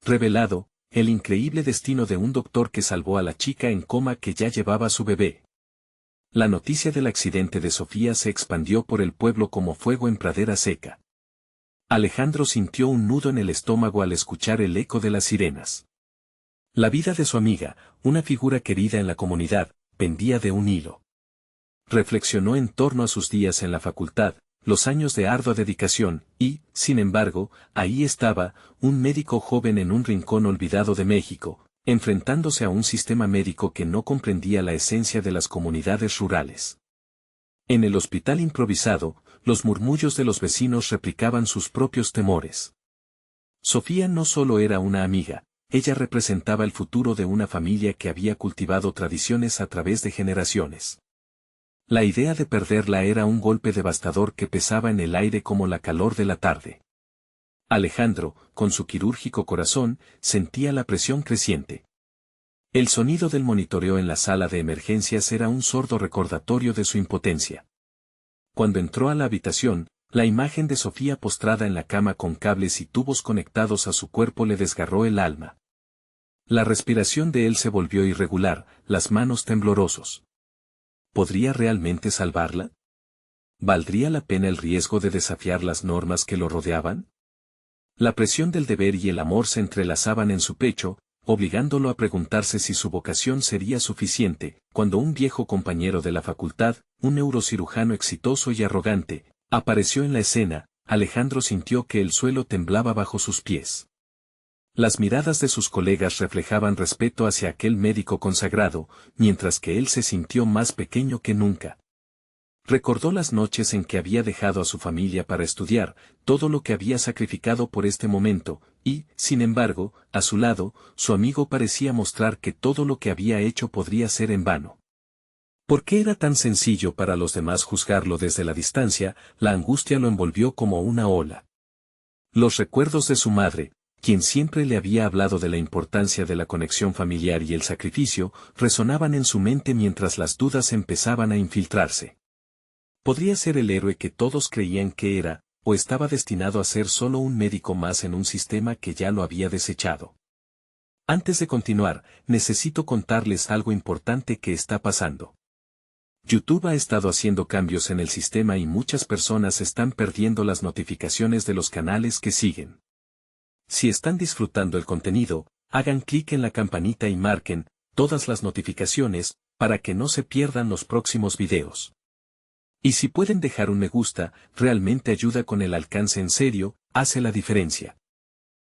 revelado, el increíble destino de un doctor que salvó a la chica en coma que ya llevaba a su bebé. La noticia del accidente de Sofía se expandió por el pueblo como fuego en pradera seca. Alejandro sintió un nudo en el estómago al escuchar el eco de las sirenas. La vida de su amiga, una figura querida en la comunidad, pendía de un hilo. Reflexionó en torno a sus días en la facultad, los años de ardua dedicación, y, sin embargo, ahí estaba, un médico joven en un rincón olvidado de México, enfrentándose a un sistema médico que no comprendía la esencia de las comunidades rurales. En el hospital improvisado, los murmullos de los vecinos replicaban sus propios temores. Sofía no solo era una amiga, ella representaba el futuro de una familia que había cultivado tradiciones a través de generaciones. La idea de perderla era un golpe devastador que pesaba en el aire como la calor de la tarde. Alejandro, con su quirúrgico corazón, sentía la presión creciente. El sonido del monitoreo en la sala de emergencias era un sordo recordatorio de su impotencia. Cuando entró a la habitación, la imagen de Sofía postrada en la cama con cables y tubos conectados a su cuerpo le desgarró el alma. La respiración de él se volvió irregular, las manos temblorosos. ¿Podría realmente salvarla? ¿Valdría la pena el riesgo de desafiar las normas que lo rodeaban? La presión del deber y el amor se entrelazaban en su pecho, obligándolo a preguntarse si su vocación sería suficiente, cuando un viejo compañero de la facultad, un neurocirujano exitoso y arrogante, apareció en la escena. Alejandro sintió que el suelo temblaba bajo sus pies. Las miradas de sus colegas reflejaban respeto hacia aquel médico consagrado, mientras que él se sintió más pequeño que nunca. Recordó las noches en que había dejado a su familia para estudiar, todo lo que había sacrificado por este momento, y, sin embargo, a su lado, su amigo parecía mostrar que todo lo que había hecho podría ser en vano. ¿Por qué era tan sencillo para los demás juzgarlo desde la distancia? La angustia lo envolvió como una ola. Los recuerdos de su madre, quien siempre le había hablado de la importancia de la conexión familiar y el sacrificio, resonaban en su mente mientras las dudas empezaban a infiltrarse. ¿Podría ser el héroe que todos creían que era, o estaba destinado a ser solo un médico más en un sistema que ya lo había desechado? Antes de continuar, necesito contarles algo importante que está pasando. YouTube ha estado haciendo cambios en el sistema y muchas personas están perdiendo las notificaciones de los canales que siguen. Si están disfrutando el contenido, hagan clic en la campanita y marquen todas las notificaciones para que no se pierdan los próximos videos. Y si pueden dejar un me gusta, realmente ayuda con el alcance en serio, hace la diferencia.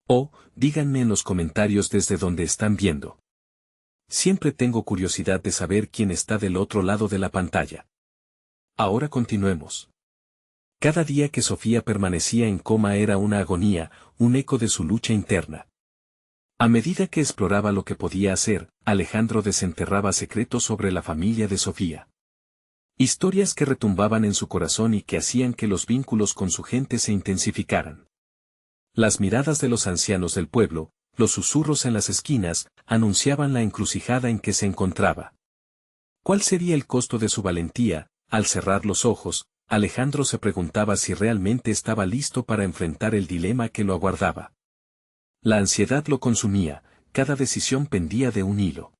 O, díganme en los comentarios desde donde están viendo. Siempre tengo curiosidad de saber quién está del otro lado de la pantalla. Ahora continuemos. Cada día que Sofía permanecía en coma era una agonía, un eco de su lucha interna. A medida que exploraba lo que podía hacer, Alejandro desenterraba secretos sobre la familia de Sofía. Historias que retumbaban en su corazón y que hacían que los vínculos con su gente se intensificaran. Las miradas de los ancianos del pueblo, los susurros en las esquinas, anunciaban la encrucijada en que se encontraba. ¿Cuál sería el costo de su valentía? Al cerrar los ojos, Alejandro se preguntaba si realmente estaba listo para enfrentar el dilema que lo aguardaba. La ansiedad lo consumía, cada decisión pendía de un hilo.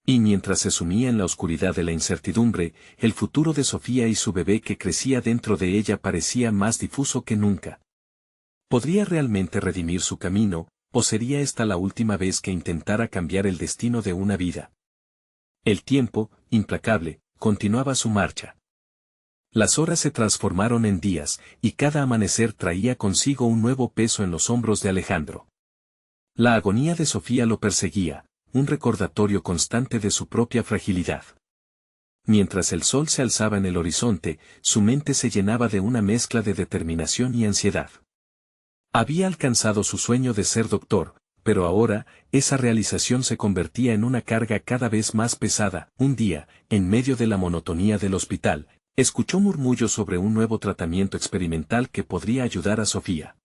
Y mientras se sumía en la oscuridad de la incertidumbre, el futuro de Sofía y su bebé que crecía dentro de ella parecía más difuso que nunca. ¿Podría realmente redimir su camino, o sería esta la última vez que intentara cambiar el destino de una vida? El tiempo, implacable, continuaba su marcha. Las horas se transformaron en días, y cada amanecer traía consigo un nuevo peso en los hombros de Alejandro. La agonía de Sofía lo perseguía, un recordatorio constante de su propia fragilidad. Mientras el sol se alzaba en el horizonte, su mente se llenaba de una mezcla de determinación y ansiedad. Había alcanzado su sueño de ser doctor, pero ahora, esa realización se convertía en una carga cada vez más pesada. Un día, en medio de la monotonía del hospital, escuchó murmullos sobre un nuevo tratamiento experimental que podría ayudar a Sofía.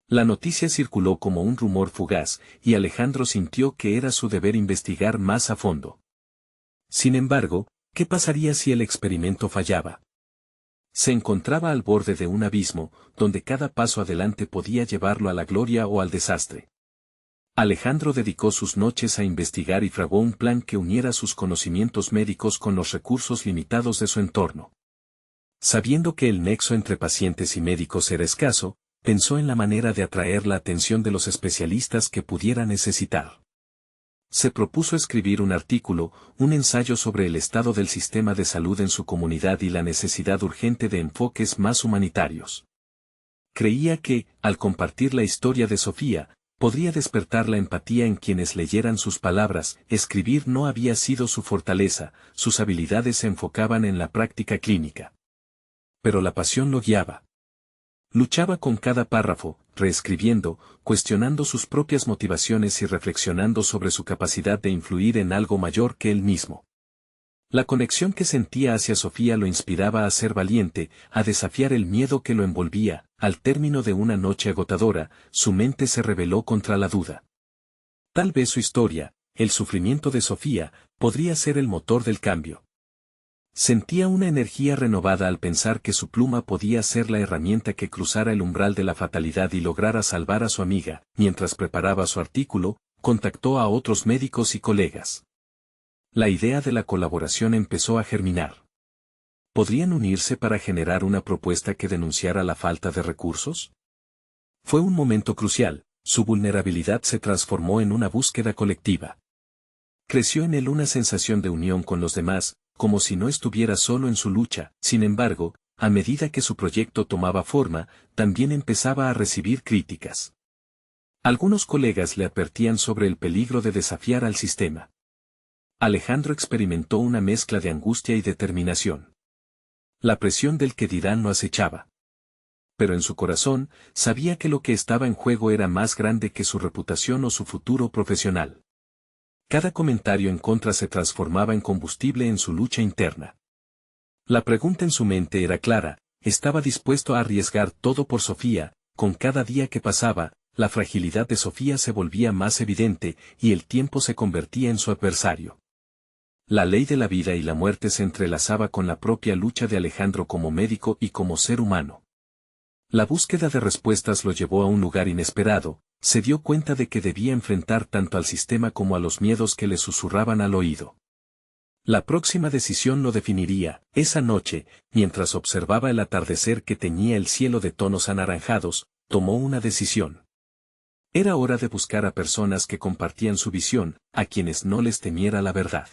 La noticia circuló como un rumor fugaz, y Alejandro sintió que era su deber investigar más a fondo. Sin embargo, ¿qué pasaría si el experimento fallaba? Se encontraba al borde de un abismo, donde cada paso adelante podía llevarlo a la gloria o al desastre. Alejandro dedicó sus noches a investigar y fraguó un plan que uniera sus conocimientos médicos con los recursos limitados de su entorno. Sabiendo que el nexo entre pacientes y médicos era escaso, pensó en la manera de atraer la atención de los especialistas que pudiera necesitar. Se propuso escribir un artículo, un ensayo sobre el estado del sistema de salud en su comunidad y la necesidad urgente de enfoques más humanitarios. Creía que, al compartir la historia de Sofía, podría despertar la empatía en quienes leyeran sus palabras. Escribir no había sido su fortaleza, sus habilidades se enfocaban en la práctica clínica. Pero la pasión lo guiaba. Luchaba con cada párrafo, reescribiendo, cuestionando sus propias motivaciones y reflexionando sobre su capacidad de influir en algo mayor que él mismo. La conexión que sentía hacia Sofía lo inspiraba a ser valiente, a desafiar el miedo que lo envolvía. Al término de una noche agotadora, su mente se rebeló contra la duda. Tal vez su historia, el sufrimiento de Sofía, podría ser el motor del cambio. Sentía una energía renovada al pensar que su pluma podía ser la herramienta que cruzara el umbral de la fatalidad y lograra salvar a su amiga. Mientras preparaba su artículo, contactó a otros médicos y colegas. La idea de la colaboración empezó a germinar. ¿Podrían unirse para generar una propuesta que denunciara la falta de recursos? Fue un momento crucial, su vulnerabilidad se transformó en una búsqueda colectiva. Creció en él una sensación de unión con los demás, como si no estuviera solo en su lucha. Sin embargo, a medida que su proyecto tomaba forma, también empezaba a recibir críticas. Algunos colegas le advertían sobre el peligro de desafiar al sistema. Alejandro experimentó una mezcla de angustia y determinación. La presión del que dirán lo acechaba. Pero en su corazón, sabía que lo que estaba en juego era más grande que su reputación o su futuro profesional. Cada comentario en contra se transformaba en combustible en su lucha interna. La pregunta en su mente era clara, estaba dispuesto a arriesgar todo por Sofía. Con cada día que pasaba, la fragilidad de Sofía se volvía más evidente y el tiempo se convertía en su adversario. La ley de la vida y la muerte se entrelazaba con la propia lucha de Alejandro como médico y como ser humano. La búsqueda de respuestas lo llevó a un lugar inesperado. Se dio cuenta de que debía enfrentar tanto al sistema como a los miedos que le susurraban al oído. La próxima decisión lo definiría. Esa noche, mientras observaba el atardecer que teñía el cielo de tonos anaranjados, tomó una decisión. Era hora de buscar a personas que compartían su visión, a quienes no les temiera la verdad.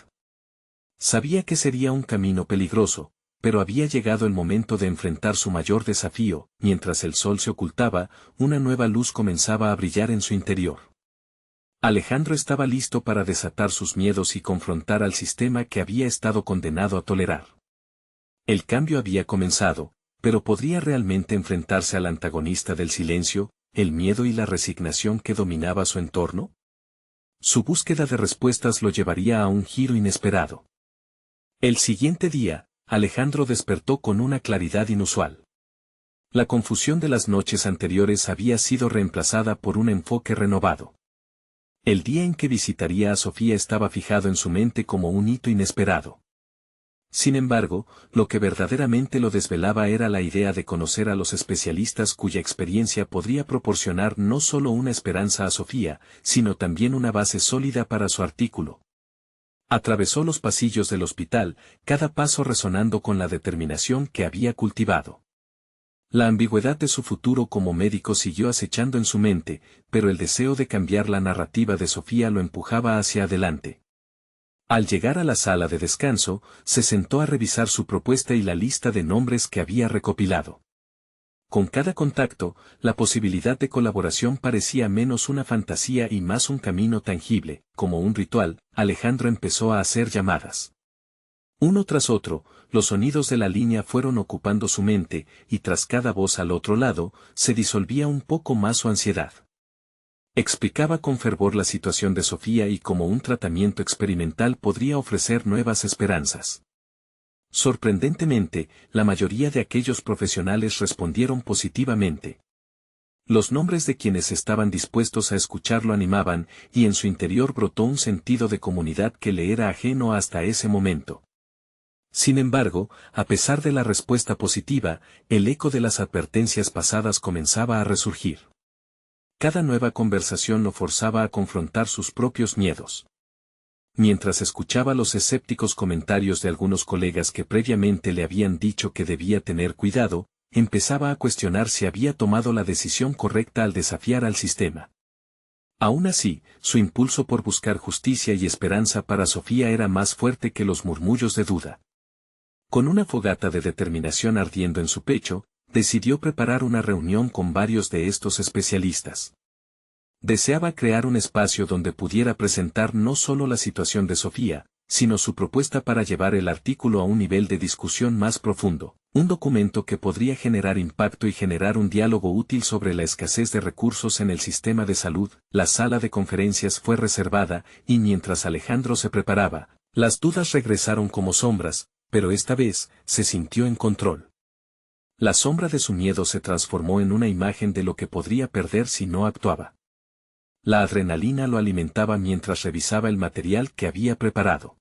Sabía que sería un camino peligroso, pero había llegado el momento de enfrentar su mayor desafío. Mientras el sol se ocultaba, una nueva luz comenzaba a brillar en su interior. Alejandro estaba listo para desatar sus miedos y confrontar al sistema que había estado condenado a tolerar. El cambio había comenzado, pero ¿podría realmente enfrentarse al antagonista del silencio, el miedo y la resignación que dominaba su entorno? Su búsqueda de respuestas lo llevaría a un giro inesperado. El siguiente día, Alejandro despertó con una claridad inusual. La confusión de las noches anteriores había sido reemplazada por un enfoque renovado. El día en que visitaría a Sofía estaba fijado en su mente como un hito inesperado. Sin embargo, lo que verdaderamente lo desvelaba era la idea de conocer a los especialistas cuya experiencia podría proporcionar no solo una esperanza a Sofía, sino también una base sólida para su artículo. Atravesó los pasillos del hospital, cada paso resonando con la determinación que había cultivado. La ambigüedad de su futuro como médico siguió acechando en su mente, pero el deseo de cambiar la narrativa de Sofía lo empujaba hacia adelante. Al llegar a la sala de descanso, se sentó a revisar su propuesta y la lista de nombres que había recopilado. Con cada contacto, la posibilidad de colaboración parecía menos una fantasía y más un camino tangible. Como un ritual, Alejandro empezó a hacer llamadas. Uno tras otro, los sonidos de la línea fueron ocupando su mente, y tras cada voz al otro lado, se disolvía un poco más su ansiedad. Explicaba con fervor la situación de Sofía y cómo un tratamiento experimental podría ofrecer nuevas esperanzas. Sorprendentemente, la mayoría de aquellos profesionales respondieron positivamente. Los nombres de quienes estaban dispuestos a escucharlo animaban, y en su interior brotó un sentido de comunidad que le era ajeno hasta ese momento. Sin embargo, a pesar de la respuesta positiva, el eco de las advertencias pasadas comenzaba a resurgir. Cada nueva conversación lo forzaba a confrontar sus propios miedos. Mientras escuchaba los escépticos comentarios de algunos colegas que previamente le habían dicho que debía tener cuidado, empezaba a cuestionar si había tomado la decisión correcta al desafiar al sistema. Aún así, su impulso por buscar justicia y esperanza para Sofía era más fuerte que los murmullos de duda. Con una fogata de determinación ardiendo en su pecho, decidió preparar una reunión con varios de estos especialistas. Deseaba crear un espacio donde pudiera presentar no solo la situación de Sofía, sino su propuesta para llevar el artículo a un nivel de discusión más profundo, un documento que podría generar impacto y generar un diálogo útil sobre la escasez de recursos en el sistema de salud. La sala de conferencias fue reservada, y mientras Alejandro se preparaba, las dudas regresaron como sombras, pero esta vez, se sintió en control. La sombra de su miedo se transformó en una imagen de lo que podría perder si no actuaba. La adrenalina lo alimentaba mientras revisaba el material que había preparado.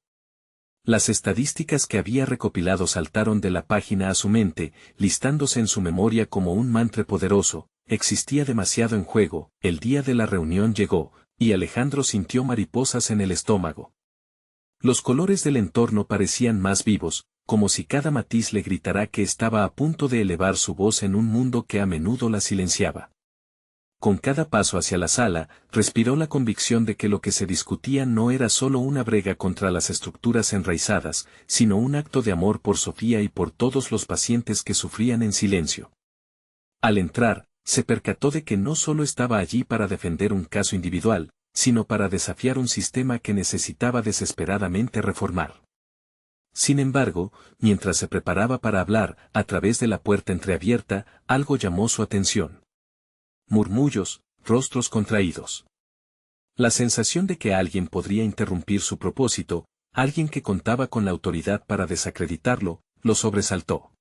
Las estadísticas que había recopilado saltaron de la página a su mente, listándose en su memoria como un mantra poderoso. Existía demasiado en juego. El día de la reunión llegó, y Alejandro sintió mariposas en el estómago. Los colores del entorno parecían más vivos, como si cada matiz le gritara que estaba a punto de elevar su voz en un mundo que a menudo la silenciaba. Con cada paso hacia la sala, respiró la convicción de que lo que se discutía no era solo una brega contra las estructuras enraizadas, sino un acto de amor por Sofía y por todos los pacientes que sufrían en silencio. Al entrar, se percató de que no solo estaba allí para defender un caso individual, sino para desafiar un sistema que necesitaba desesperadamente reformar. Sin embargo, mientras se preparaba para hablar, a través de la puerta entreabierta, algo llamó su atención. Murmullos, rostros contraídos. La sensación de que alguien podría interrumpir su propósito, alguien que contaba con la autoridad para desacreditarlo, lo sobresaltó.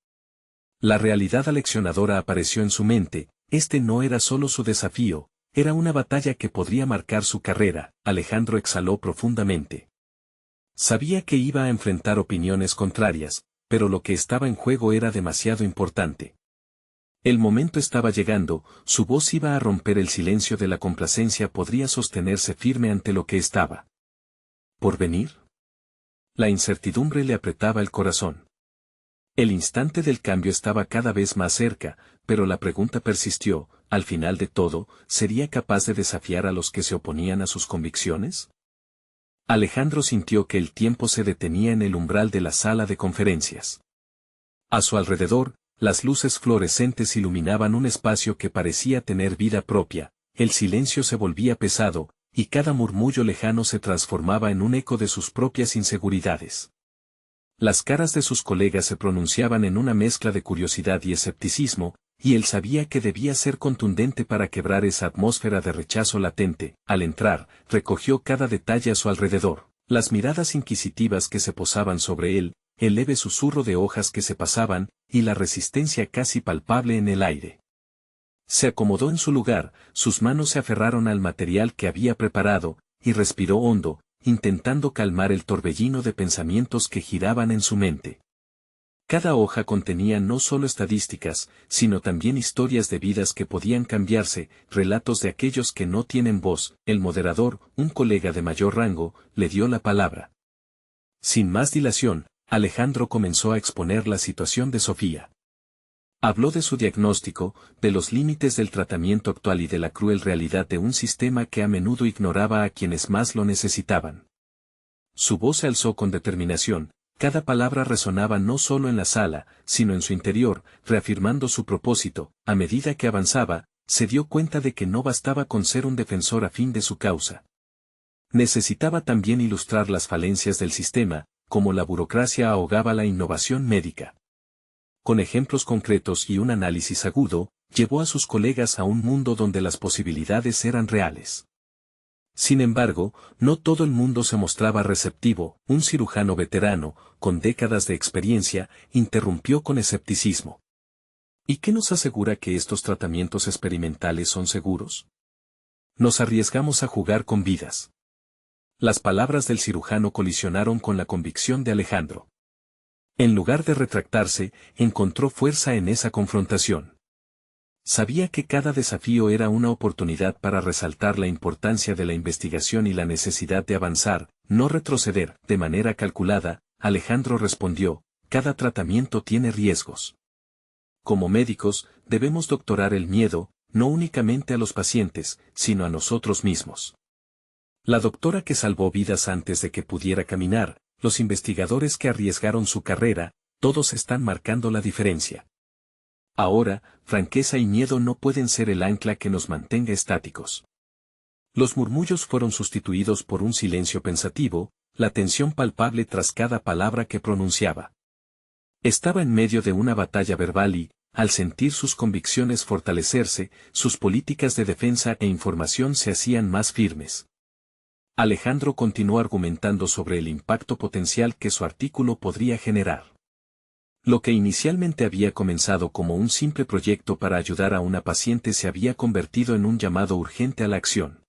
La realidad aleccionadora apareció en su mente. Este no era solo su desafío, era una batalla que podría marcar su carrera. Alejandro exhaló profundamente. Sabía que iba a enfrentar opiniones contrarias, pero lo que estaba en juego era demasiado importante. El momento estaba llegando, su voz iba a romper el silencio de la complacencia, podría sostenerse firme ante lo que estaba por venir. La incertidumbre le apretaba el corazón. El instante del cambio estaba cada vez más cerca, pero la pregunta persistió: al final de todo, ¿sería capaz de desafiar a los que se oponían a sus convicciones? Alejandro sintió que el tiempo se detenía en el umbral de la sala de conferencias. A su alrededor, las luces fluorescentes iluminaban un espacio que parecía tener vida propia. El silencio se volvía pesado, y cada murmullo lejano se transformaba en un eco de sus propias inseguridades. Las caras de sus colegas se pronunciaban en una mezcla de curiosidad y escepticismo, y él sabía que debía ser contundente para quebrar esa atmósfera de rechazo latente. Al entrar, recogió cada detalle a su alrededor, las miradas inquisitivas que se posaban sobre él, el leve susurro de hojas que se pasaban, y la resistencia casi palpable en el aire. Se acomodó en su lugar, sus manos se aferraron al material que había preparado, y respiró hondo, intentando calmar el torbellino de pensamientos que giraban en su mente. Cada hoja contenía no solo estadísticas, sino también historias de vidas que podían cambiarse, relatos de aquellos que no tienen voz. El moderador, un colega de mayor rango, le dio la palabra. Sin más dilación, Alejandro comenzó a exponer la situación de Sofía. Habló de su diagnóstico, de los límites del tratamiento actual y de la cruel realidad de un sistema que a menudo ignoraba a quienes más lo necesitaban. Su voz se alzó con determinación, cada palabra resonaba no solo en la sala, sino en su interior, reafirmando su propósito. A medida que avanzaba, se dio cuenta de que no bastaba con ser un defensor afín de su causa. Necesitaba también ilustrar las falencias del sistema, como la burocracia ahogaba la innovación médica. Con ejemplos concretos y un análisis agudo, llevó a sus colegas a un mundo donde las posibilidades eran reales. Sin embargo, no todo el mundo se mostraba receptivo. Un cirujano veterano, con décadas de experiencia, interrumpió con escepticismo. ¿Y qué nos asegura que estos tratamientos experimentales son seguros? Nos arriesgamos a jugar con vidas. Las palabras del cirujano colisionaron con la convicción de Alejandro. En lugar de retractarse, encontró fuerza en esa confrontación. Sabía que cada desafío era una oportunidad para resaltar la importancia de la investigación y la necesidad de avanzar, no retroceder. De manera calculada, Alejandro respondió, cada tratamiento tiene riesgos. Como médicos, debemos doctorar el miedo, no únicamente a los pacientes, sino a nosotros mismos. La doctora que salvó vidas antes de que pudiera caminar, los investigadores que arriesgaron su carrera, todos están marcando la diferencia. Ahora, franqueza y miedo no pueden ser el ancla que nos mantenga estáticos. Los murmullos fueron sustituidos por un silencio pensativo, la tensión palpable tras cada palabra que pronunciaba. Estaba en medio de una batalla verbal y, al sentir sus convicciones fortalecerse, sus políticas de defensa e información se hacían más firmes. Alejandro continuó argumentando sobre el impacto potencial que su artículo podría generar. Lo que inicialmente había comenzado como un simple proyecto para ayudar a una paciente se había convertido en un llamado urgente a la acción.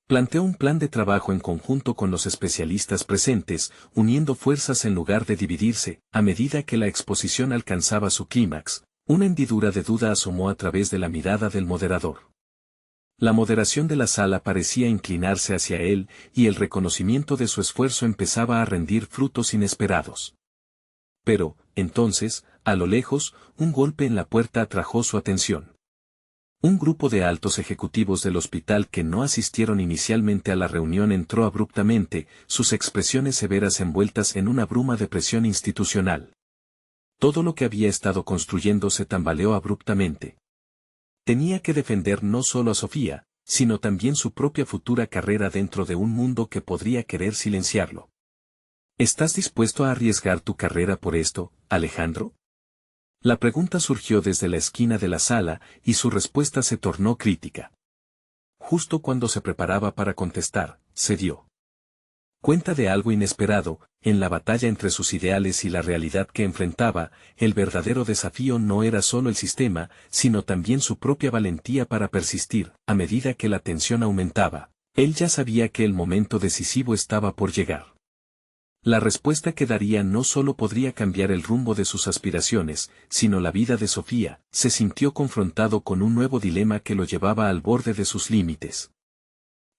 Planteó un plan de trabajo en conjunto con los especialistas presentes, uniendo fuerzas en lugar de dividirse. A medida que la exposición alcanzaba su clímax, una hendidura de duda asomó a través de la mirada del moderador. La moderación de la sala parecía inclinarse hacia él, y el reconocimiento de su esfuerzo empezaba a rendir frutos inesperados. Pero, entonces, a lo lejos, un golpe en la puerta atrajo su atención. Un grupo de altos ejecutivos del hospital que no asistieron inicialmente a la reunión entró abruptamente, sus expresiones severas envueltas en una bruma de presión institucional. Todo lo que había estado construyendo se tambaleó abruptamente. Tenía que defender no solo a Sofía, sino también su propia futura carrera dentro de un mundo que podría querer silenciarlo. ¿Estás dispuesto a arriesgar tu carrera por esto, Alejandro? La pregunta surgió desde la esquina de la sala, y su respuesta se tornó crítica. Justo cuando se preparaba para contestar, se dio cuenta de algo inesperado. En la batalla entre sus ideales y la realidad que enfrentaba, el verdadero desafío no era solo el sistema, sino también su propia valentía para persistir. A medida que la tensión aumentaba, él ya sabía que el momento decisivo estaba por llegar. La respuesta que daría no solo podría cambiar el rumbo de sus aspiraciones, sino la vida de Sofía. Se sintió confrontado con un nuevo dilema que lo llevaba al borde de sus límites.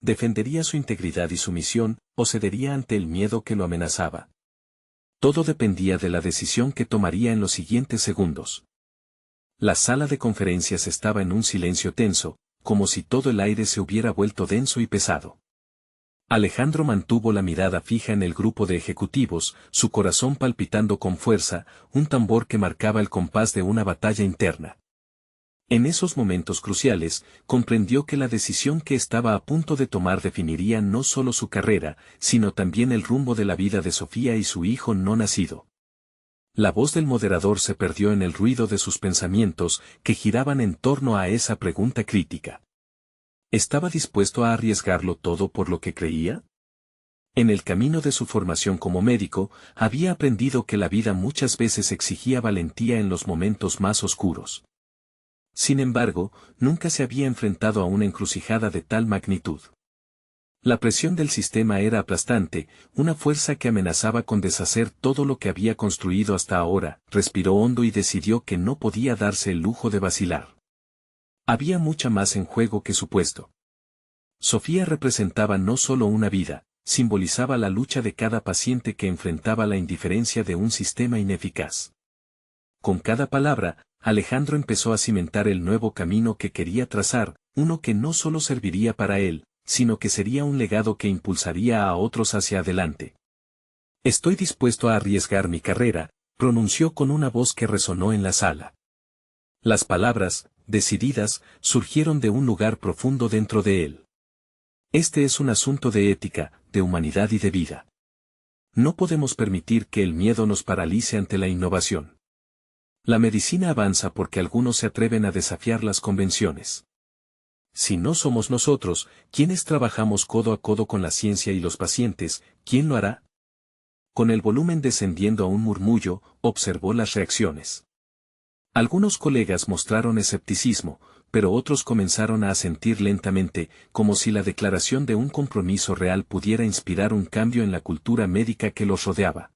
¿Defendería su integridad y su misión, o cedería ante el miedo que lo amenazaba? Todo dependía de la decisión que tomaría en los siguientes segundos. La sala de conferencias estaba en un silencio tenso, como si todo el aire se hubiera vuelto denso y pesado. Alejandro mantuvo la mirada fija en el grupo de ejecutivos, su corazón palpitando con fuerza, un tambor que marcaba el compás de una batalla interna. En esos momentos cruciales, comprendió que la decisión que estaba a punto de tomar definiría no solo su carrera, sino también el rumbo de la vida de Sofía y su hijo no nacido. La voz del moderador se perdió en el ruido de sus pensamientos, que giraban en torno a esa pregunta crítica. ¿Estaba dispuesto a arriesgarlo todo por lo que creía? En el camino de su formación como médico, había aprendido que la vida muchas veces exigía valentía en los momentos más oscuros. Sin embargo, nunca se había enfrentado a una encrucijada de tal magnitud. La presión del sistema era aplastante, una fuerza que amenazaba con deshacer todo lo que había construido hasta ahora. Respiró hondo y decidió que no podía darse el lujo de vacilar. Había mucha más en juego que su puesto. Sofía representaba no solo una vida, simbolizaba la lucha de cada paciente que enfrentaba la indiferencia de un sistema ineficaz. Con cada palabra, Alejandro empezó a cimentar el nuevo camino que quería trazar, uno que no solo serviría para él, sino que sería un legado que impulsaría a otros hacia adelante. Estoy dispuesto a arriesgar mi carrera, pronunció con una voz que resonó en la sala. Las palabras, decididas, surgieron de un lugar profundo dentro de él. Este es un asunto de ética, de humanidad y de vida. No podemos permitir que el miedo nos paralice ante la innovación. La medicina avanza porque algunos se atreven a desafiar las convenciones. Si no somos nosotros, quienes trabajamos codo a codo con la ciencia y los pacientes, ¿quién lo hará? Con el volumen descendiendo a un murmullo, observó las reacciones. Algunos colegas mostraron escepticismo, pero otros comenzaron a asentir lentamente, como si la declaración de un compromiso real pudiera inspirar un cambio en la cultura médica que los rodeaba.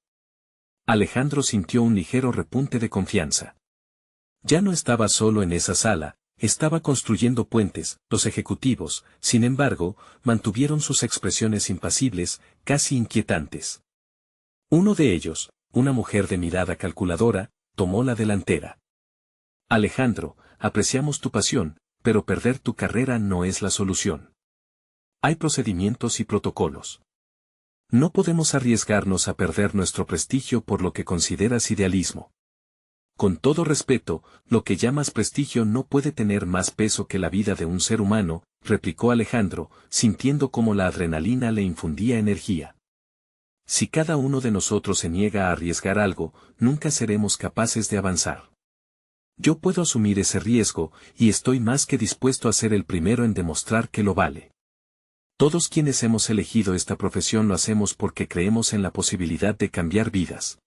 Alejandro sintió un ligero repunte de confianza. Ya no estaba solo en esa sala, estaba construyendo puentes. Los ejecutivos, sin embargo, mantuvieron sus expresiones impasibles, casi inquietantes. Uno de ellos, una mujer de mirada calculadora, tomó la delantera. Alejandro, apreciamos tu pasión, pero perder tu carrera no es la solución. Hay procedimientos y protocolos. No podemos arriesgarnos a perder nuestro prestigio por lo que consideras idealismo. Con todo respeto, lo que llamas prestigio no puede tener más peso que la vida de un ser humano, replicó Alejandro, sintiendo cómo la adrenalina le infundía energía. Si cada uno de nosotros se niega a arriesgar algo, nunca seremos capaces de avanzar. Yo puedo asumir ese riesgo, y estoy más que dispuesto a ser el primero en demostrar que lo vale. Todos quienes hemos elegido esta profesión lo hacemos porque creemos en la posibilidad de cambiar vidas.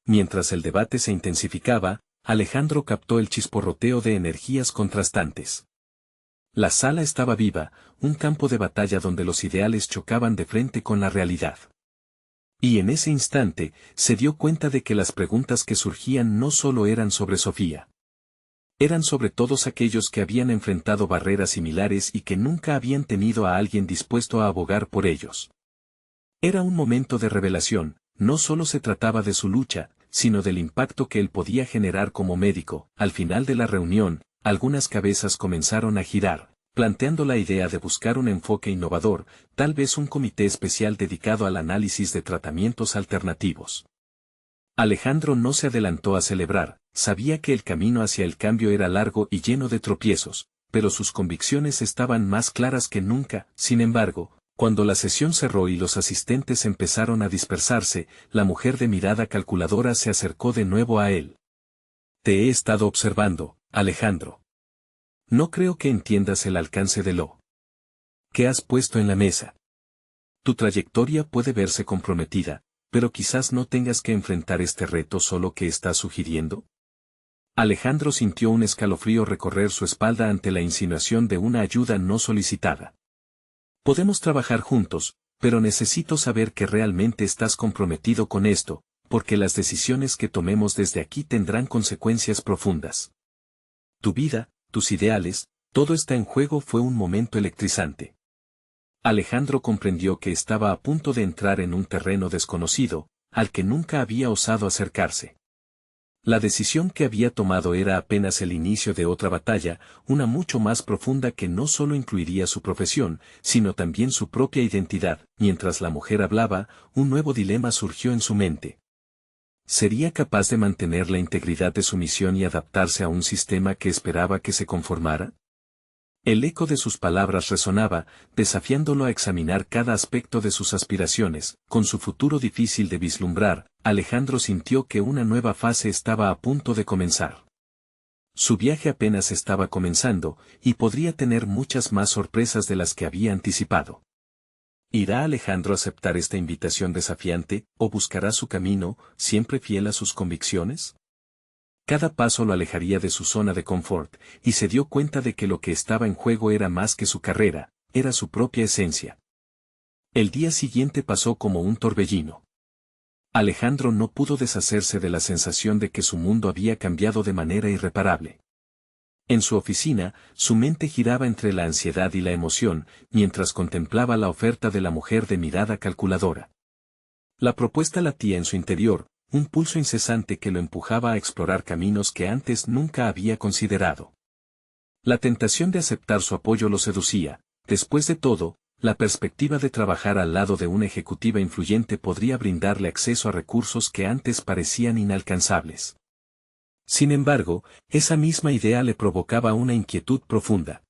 Mientras el debate se intensificaba, Alejandro captó el chisporroteo de energías contrastantes. La sala estaba viva, un campo de batalla donde los ideales chocaban de frente con la realidad. Y en ese instante, se dio cuenta de que las preguntas que surgían no solo eran sobre Sofía. Eran sobre todos aquellos que habían enfrentado barreras similares y que nunca habían tenido a alguien dispuesto a abogar por ellos. Era un momento de revelación, no solo se trataba de su lucha, sino del impacto que él podía generar como médico. Al final de la reunión, algunas cabezas comenzaron a girar, planteando la idea de buscar un enfoque innovador, tal vez un comité especial dedicado al análisis de tratamientos alternativos. Alejandro no se adelantó a celebrar, sabía que el camino hacia el cambio era largo y lleno de tropiezos, pero sus convicciones estaban más claras que nunca. Sin embargo, cuando la sesión cerró y los asistentes empezaron a dispersarse, la mujer de mirada calculadora se acercó de nuevo a él. Te he estado observando, Alejandro. No creo que entiendas el alcance de lo que has puesto en la mesa. Tu trayectoria puede verse comprometida, pero quizás no tengas que enfrentar este reto solo que estás sugiriendo. Alejandro sintió un escalofrío recorrer su espalda ante la insinuación de una ayuda no solicitada. Podemos trabajar juntos, pero necesito saber que realmente estás comprometido con esto, porque las decisiones que tomemos desde aquí tendrán consecuencias profundas. Tu vida, tus ideales, todo está en juego. Fue un momento electrizante. Alejandro comprendió que estaba a punto de entrar en un terreno desconocido, al que nunca había osado acercarse. La decisión que había tomado era apenas el inicio de otra batalla, una mucho más profunda que no solo incluiría su profesión, sino también su propia identidad. Mientras la mujer hablaba, un nuevo dilema surgió en su mente. ¿Sería capaz de mantener la integridad de su misión y adaptarse a un sistema que esperaba que se conformara? El eco de sus palabras resonaba, desafiándolo a examinar cada aspecto de sus aspiraciones. Con su futuro difícil de vislumbrar, Alejandro sintió que una nueva fase estaba a punto de comenzar. Su viaje apenas estaba comenzando, y podría tener muchas más sorpresas de las que había anticipado. ¿Irá Alejandro a aceptar esta invitación desafiante, o buscará su camino, siempre fiel a sus convicciones? Cada paso lo alejaría de su zona de confort, y se dio cuenta de que lo que estaba en juego era más que su carrera, era su propia esencia. El día siguiente pasó como un torbellino. Alejandro no pudo deshacerse de la sensación de que su mundo había cambiado de manera irreparable. En su oficina, su mente giraba entre la ansiedad y la emoción, mientras contemplaba la oferta de la mujer de mirada calculadora. La propuesta latía en su interior, un pulso incesante que lo empujaba a explorar caminos que antes nunca había considerado. La tentación de aceptar su apoyo lo seducía. Después de todo, la perspectiva de trabajar al lado de una ejecutiva influyente podría brindarle acceso a recursos que antes parecían inalcanzables. Sin embargo, esa misma idea le provocaba una inquietud profunda.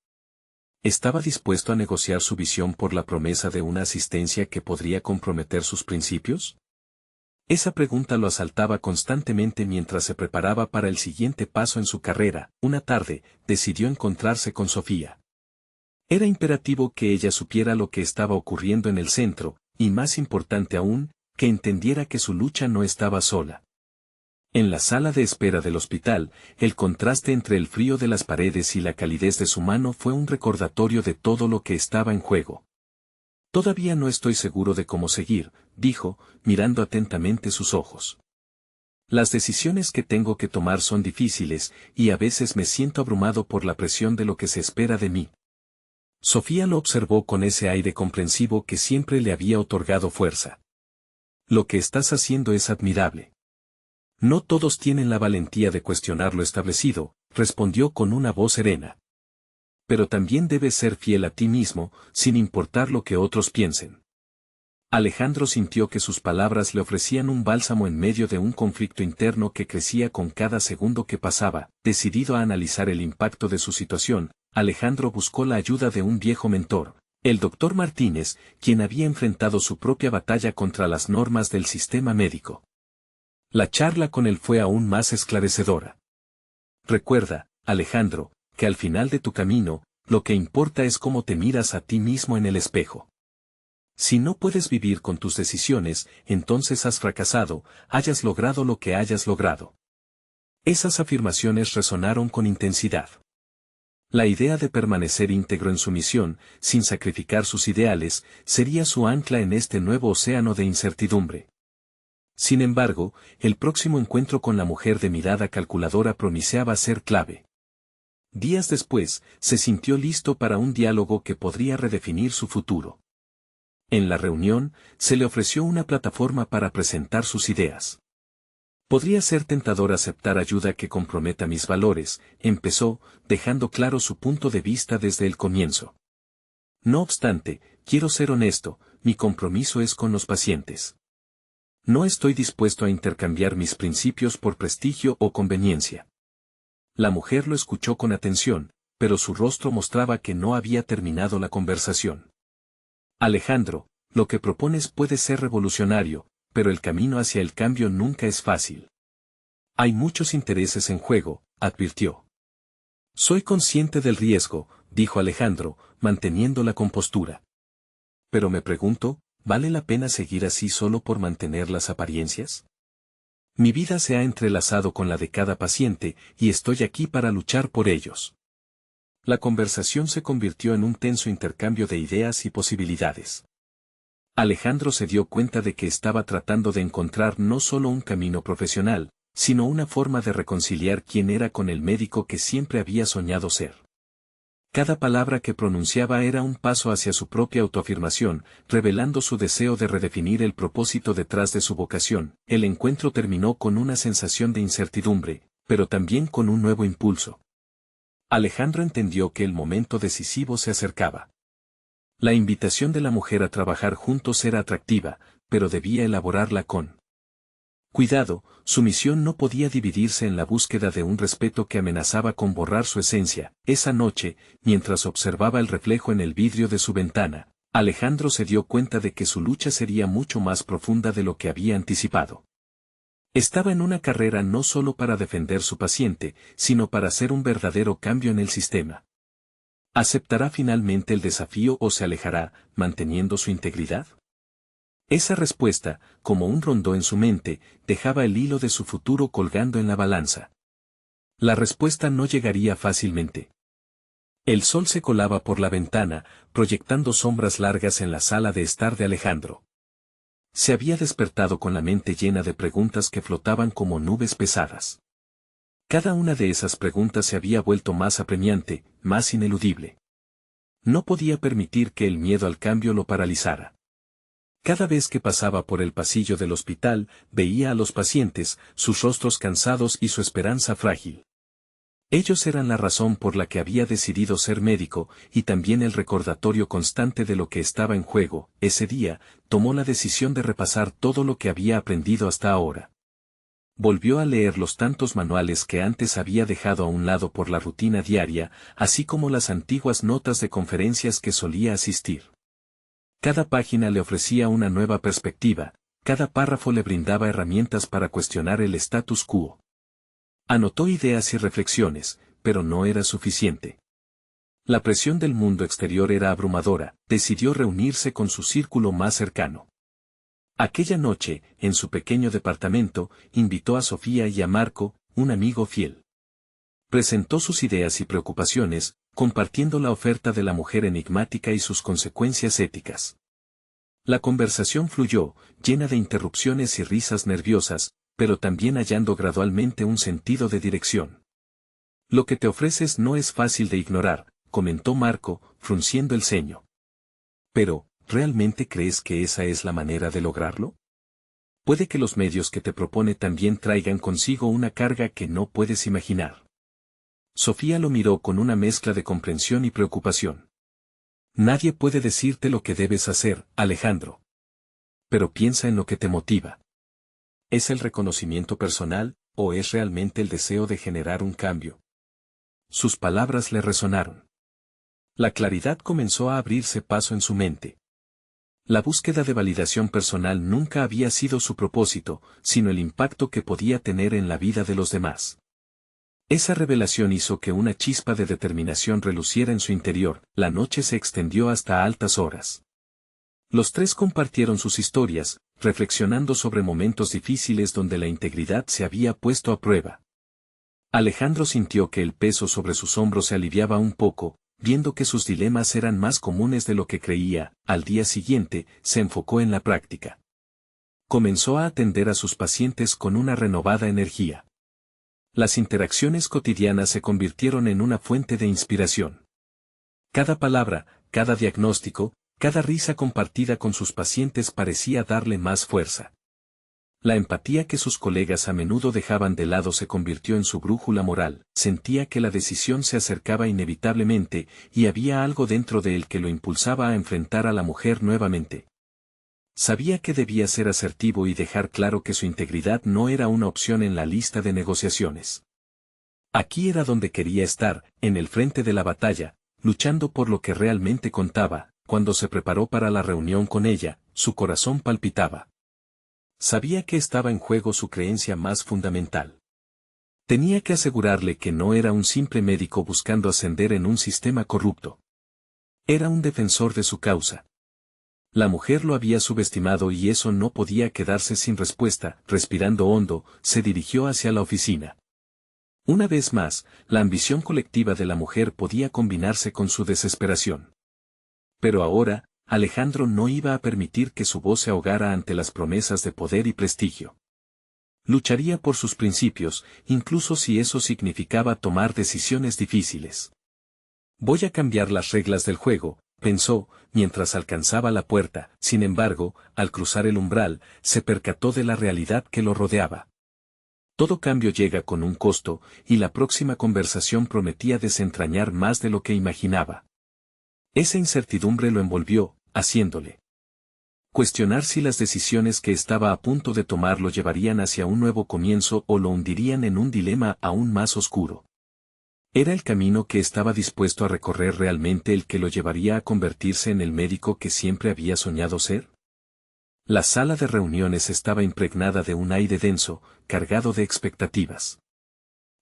¿Estaba dispuesto a negociar su visión por la promesa de una asistencia que podría comprometer sus principios? Esa pregunta lo asaltaba constantemente mientras se preparaba para el siguiente paso en su carrera. Una tarde, decidió encontrarse con Sofía. Era imperativo que ella supiera lo que estaba ocurriendo en el centro, y más importante aún, que entendiera que su lucha no estaba sola. En la sala de espera del hospital, el contraste entre el frío de las paredes y la calidez de su mano fue un recordatorio de todo lo que estaba en juego. Todavía no estoy seguro de cómo seguir, dijo, mirando atentamente sus ojos. Las decisiones que tengo que tomar son difíciles, y a veces me siento abrumado por la presión de lo que se espera de mí. Sofía lo observó con ese aire comprensivo que siempre le había otorgado fuerza. Lo que estás haciendo es admirable. No todos tienen la valentía de cuestionar lo establecido, respondió con una voz serena. Pero también debes ser fiel a ti mismo, sin importar lo que otros piensen. Alejandro sintió que sus palabras le ofrecían un bálsamo en medio de un conflicto interno que crecía con cada segundo que pasaba. Decidido a analizar el impacto de su situación, Alejandro buscó la ayuda de un viejo mentor, el doctor Martínez, quien había enfrentado su propia batalla contra las normas del sistema médico. La charla con él fue aún más esclarecedora. Recuerda, Alejandro, que al final de tu camino, lo que importa es cómo te miras a ti mismo en el espejo. Si no puedes vivir con tus decisiones, entonces has fracasado, hayas logrado lo que hayas logrado. Esas afirmaciones resonaron con intensidad. La idea de permanecer íntegro en su misión, sin sacrificar sus ideales, sería su ancla en este nuevo océano de incertidumbre. Sin embargo, el próximo encuentro con la mujer de mirada calculadora prometía ser clave. Días después, se sintió listo para un diálogo que podría redefinir su futuro. En la reunión, se le ofreció una plataforma para presentar sus ideas. Podría ser tentador aceptar ayuda que comprometa mis valores, empezó, dejando claro su punto de vista desde el comienzo. No obstante, quiero ser honesto, mi compromiso es con los pacientes. No estoy dispuesto a intercambiar mis principios por prestigio o conveniencia. La mujer lo escuchó con atención, pero su rostro mostraba que no había terminado la conversación. Alejandro, lo que propones puede ser revolucionario, pero el camino hacia el cambio nunca es fácil. Hay muchos intereses en juego, advirtió. Soy consciente del riesgo, dijo Alejandro, manteniendo la compostura. Pero me pregunto, ¿vale la pena seguir así solo por mantener las apariencias? Mi vida se ha entrelazado con la de cada paciente, y estoy aquí para luchar por ellos. La conversación se convirtió en un tenso intercambio de ideas y posibilidades. Alejandro se dio cuenta de que estaba tratando de encontrar no solo un camino profesional, sino una forma de reconciliar quién era con el médico que siempre había soñado ser. Cada palabra que pronunciaba era un paso hacia su propia autoafirmación, revelando su deseo de redefinir el propósito detrás de su vocación. El encuentro terminó con una sensación de incertidumbre, pero también con un nuevo impulso. Alejandro entendió que el momento decisivo se acercaba. La invitación de la mujer a trabajar juntos era atractiva, pero debía elaborarla con cuidado. Su misión no podía dividirse en la búsqueda de un respeto que amenazaba con borrar su esencia. Esa noche, mientras observaba el reflejo en el vidrio de su ventana, Alejandro se dio cuenta de que su lucha sería mucho más profunda de lo que había anticipado. Estaba en una carrera no solo para defender su paciente, sino para hacer un verdadero cambio en el sistema. ¿Aceptará finalmente el desafío o se alejará, manteniendo su integridad? Esa respuesta, como un rondó en su mente, dejaba el hilo de su futuro colgando en la balanza. La respuesta no llegaría fácilmente. El sol se colaba por la ventana, proyectando sombras largas en la sala de estar de Alejandro. Se había despertado con la mente llena de preguntas que flotaban como nubes pesadas. Cada una de esas preguntas se había vuelto más apremiante, más ineludible. No podía permitir que el miedo al cambio lo paralizara. Cada vez que pasaba por el pasillo del hospital, veía a los pacientes, sus rostros cansados y su esperanza frágil. Ellos eran la razón por la que había decidido ser médico, y también el recordatorio constante de lo que estaba en juego. Ese día, tomó la decisión de repasar todo lo que había aprendido hasta ahora. Volvió a leer los tantos manuales que antes había dejado a un lado por la rutina diaria, así como las antiguas notas de conferencias que solía asistir. Cada página le ofrecía una nueva perspectiva, cada párrafo le brindaba herramientas para cuestionar el status quo. Anotó ideas y reflexiones, pero no era suficiente. La presión del mundo exterior era abrumadora. Decidió reunirse con su círculo más cercano. Aquella noche, en su pequeño departamento, invitó a Sofía y a Marco, un amigo fiel. Presentó sus ideas y preocupaciones, compartiendo la oferta de la mujer enigmática y sus consecuencias éticas. La conversación fluyó, llena de interrupciones y risas nerviosas, pero también hallando gradualmente un sentido de dirección. Lo que te ofreces no es fácil de ignorar, comentó Marco, frunciendo el ceño. Pero, ¿realmente crees que esa es la manera de lograrlo? Puede que los medios que te propone también traigan consigo una carga que no puedes imaginar. Sofía lo miró con una mezcla de comprensión y preocupación. Nadie puede decirte lo que debes hacer, Alejandro. Pero piensa en lo que te motiva. ¿Es el reconocimiento personal, o es realmente el deseo de generar un cambio? Sus palabras le resonaron. La claridad comenzó a abrirse paso en su mente. La búsqueda de validación personal nunca había sido su propósito, sino el impacto que podía tener en la vida de los demás. Esa revelación hizo que una chispa de determinación reluciera en su interior. La noche se extendió hasta altas horas. Los tres compartieron sus historias, reflexionando sobre momentos difíciles donde la integridad se había puesto a prueba. Alejandro sintió que el peso sobre sus hombros se aliviaba un poco, viendo que sus dilemas eran más comunes de lo que creía. Al día siguiente, se enfocó en la práctica. Comenzó a atender a sus pacientes con una renovada energía. Las interacciones cotidianas se convirtieron en una fuente de inspiración. Cada palabra, cada diagnóstico, cada risa compartida con sus pacientes parecía darle más fuerza. La empatía que sus colegas a menudo dejaban de lado se convirtió en su brújula moral. Sentía que la decisión se acercaba inevitablemente, y había algo dentro de él que lo impulsaba a enfrentar a la mujer nuevamente. Sabía que debía ser asertivo y dejar claro que su integridad no era una opción en la lista de negociaciones. Aquí era donde quería estar, en el frente de la batalla, luchando por lo que realmente contaba. Cuando se preparó para la reunión con ella, su corazón palpitaba. Sabía que estaba en juego su creencia más fundamental. Tenía que asegurarle que no era un simple médico buscando ascender en un sistema corrupto. Era un defensor de su causa. La mujer lo había subestimado y eso no podía quedarse sin respuesta. Respirando hondo, se dirigió hacia la oficina. Una vez más, la ambición colectiva de la mujer podía combinarse con su desesperación. Pero ahora, Alejandro no iba a permitir que su voz se ahogara ante las promesas de poder y prestigio. Lucharía por sus principios, incluso si eso significaba tomar decisiones difíciles. Voy a cambiar las reglas del juego, pensó, mientras alcanzaba la puerta. Sin embargo, al cruzar el umbral, se percató de la realidad que lo rodeaba. Todo cambio llega con un costo, y la próxima conversación prometía desentrañar más de lo que imaginaba. Esa incertidumbre lo envolvió, haciéndole cuestionar si las decisiones que estaba a punto de tomar lo llevarían hacia un nuevo comienzo o lo hundirían en un dilema aún más oscuro. ¿Era el camino que estaba dispuesto a recorrer realmente el que lo llevaría a convertirse en el médico que siempre había soñado ser? La sala de reuniones estaba impregnada de un aire denso, cargado de expectativas.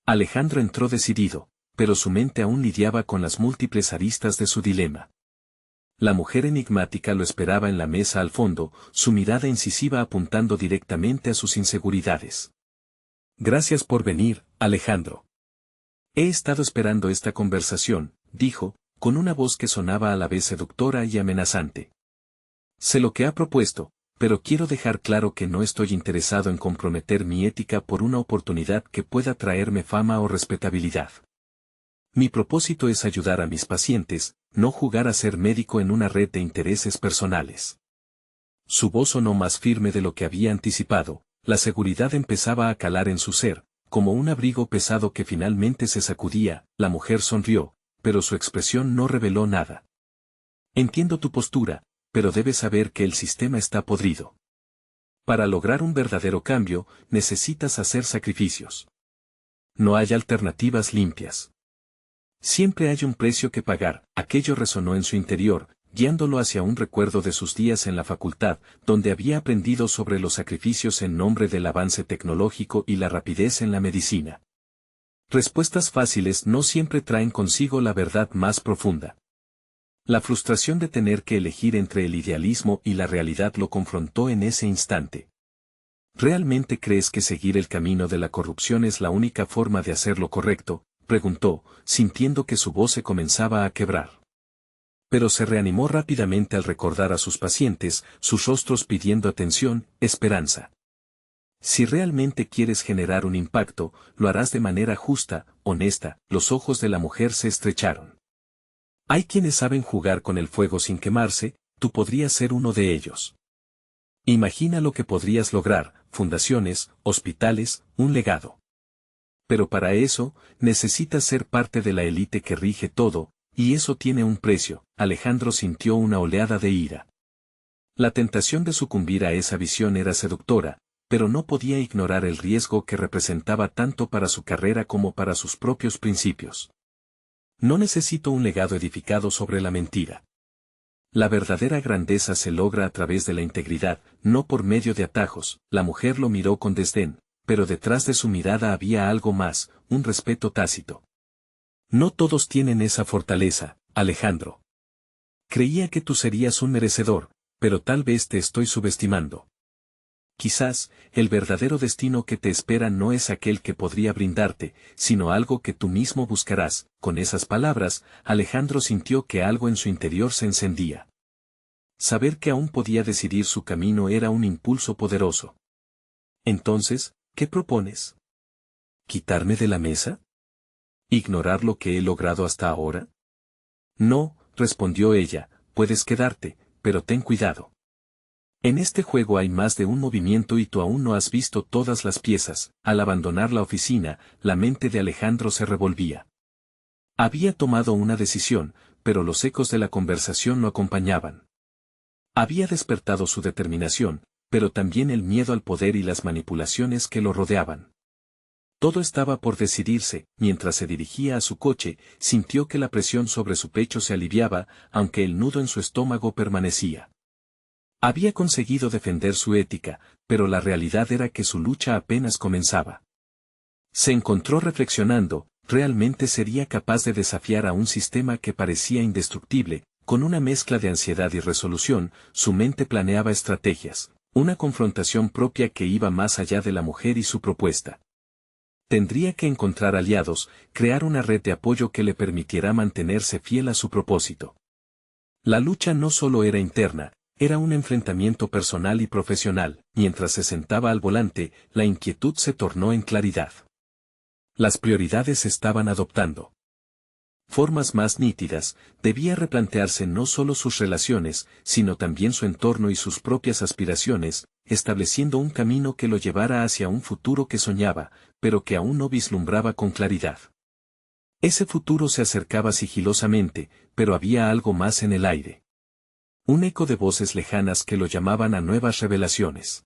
Alejandro entró decidido, pero su mente aún lidiaba con las múltiples aristas de su dilema. La mujer enigmática lo esperaba en la mesa al fondo, su mirada incisiva apuntando directamente a sus inseguridades. Gracias por venir, Alejandro. He estado esperando esta conversación, dijo, con una voz que sonaba a la vez seductora y amenazante. Sé lo que ha propuesto, pero quiero dejar claro que no estoy interesado en comprometer mi ética por una oportunidad que pueda traerme fama o respetabilidad. Mi propósito es ayudar a mis pacientes, no jugar a ser médico en una red de intereses personales. Su voz sonó más firme de lo que había anticipado, la seguridad empezaba a calar en su ser, como un abrigo pesado que finalmente se sacudía. La mujer sonrió, pero su expresión no reveló nada. Entiendo tu postura, pero debes saber que el sistema está podrido. Para lograr un verdadero cambio, necesitas hacer sacrificios. No hay alternativas limpias. Siempre hay un precio que pagar. Aquello resonó en su interior, guiándolo hacia un recuerdo de sus días en la facultad, donde había aprendido sobre los sacrificios en nombre del avance tecnológico y la rapidez en la medicina. Respuestas fáciles no siempre traen consigo la verdad más profunda. La frustración de tener que elegir entre el idealismo y la realidad lo confrontó en ese instante. ¿Realmente crees que seguir el camino de la corrupción es la única forma de hacer lo correcto?, preguntó, sintiendo que su voz se comenzaba a quebrar. Pero se reanimó rápidamente al recordar a sus pacientes, sus rostros pidiendo atención, esperanza. Si realmente quieres generar un impacto, lo harás de manera justa, honesta. Los ojos de la mujer se estrecharon. Hay quienes saben jugar con el fuego sin quemarse, tú podrías ser uno de ellos. Imagina lo que podrías lograr: fundaciones, hospitales, un legado. Pero para eso, necesitas ser parte de la élite que rige todo, y eso tiene un precio. Alejandro sintió una oleada de ira. La tentación de sucumbir a esa visión era seductora, pero no podía ignorar el riesgo que representaba tanto para su carrera como para sus propios principios. No necesito un legado edificado sobre la mentira. La verdadera grandeza se logra a través de la integridad, no por medio de atajos. La mujer lo miró con desdén, pero detrás de su mirada había algo más, un respeto tácito. No todos tienen esa fortaleza, Alejandro. Creía que tú serías un merecedor, pero tal vez te estoy subestimando. Quizás, el verdadero destino que te espera no es aquel que podría brindarte, sino algo que tú mismo buscarás. Con esas palabras, Alejandro sintió que algo en su interior se encendía. Saber que aún podía decidir su camino era un impulso poderoso. Entonces, ¿qué propones? ¿Quitarme de la mesa? ¿Ignorar lo que he logrado hasta ahora? No, respondió ella, puedes quedarte, pero ten cuidado. En este juego hay más de un movimiento y tú aún no has visto todas las piezas. Al abandonar la oficina, la mente de Alejandro se revolvía. Había tomado una decisión, pero los ecos de la conversación lo acompañaban. Había despertado su determinación, pero también el miedo al poder y las manipulaciones que lo rodeaban. Todo estaba por decidirse. Mientras se dirigía a su coche, sintió que la presión sobre su pecho se aliviaba, aunque el nudo en su estómago permanecía. Había conseguido defender su ética, pero la realidad era que su lucha apenas comenzaba. Se encontró reflexionando: ¿realmente sería capaz de desafiar a un sistema que parecía indestructible? Con una mezcla de ansiedad y resolución, su mente planeaba estrategias, una confrontación propia que iba más allá de la mujer y su propuesta. Tendría que encontrar aliados, crear una red de apoyo que le permitiera mantenerse fiel a su propósito. La lucha no solo era interna, era un enfrentamiento personal y profesional. Mientras se sentaba al volante, la inquietud se tornó en claridad. Las prioridades se estaban adoptando formas más nítidas. Debía replantearse no solo sus relaciones, sino también su entorno y sus propias aspiraciones, estableciendo un camino que lo llevara hacia un futuro que soñaba, pero que aún no vislumbraba con claridad. Ese futuro se acercaba sigilosamente, pero había algo más en el aire. Un eco de voces lejanas que lo llamaban a nuevas revelaciones.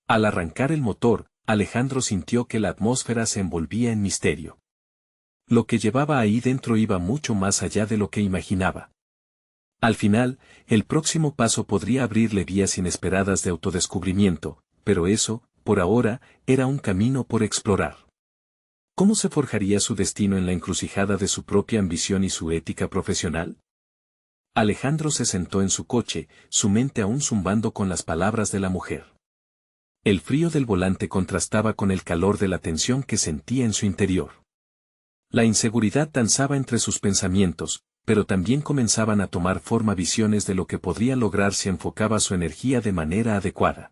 Al arrancar el motor, Alejandro sintió que la atmósfera se envolvía en misterio. Lo que llevaba ahí dentro iba mucho más allá de lo que imaginaba. Al final, el próximo paso podría abrirle vías inesperadas de autodescubrimiento, pero eso, por ahora, era un camino por explorar. ¿Cómo se forjaría su destino en la encrucijada de su propia ambición y su ética profesional? Alejandro se sentó en su coche, su mente aún zumbando con las palabras de la mujer. El frío del volante contrastaba con el calor de la tensión que sentía en su interior. La inseguridad danzaba entre sus pensamientos, pero también comenzaban a tomar forma visiones de lo que podría lograr si enfocaba su energía de manera adecuada.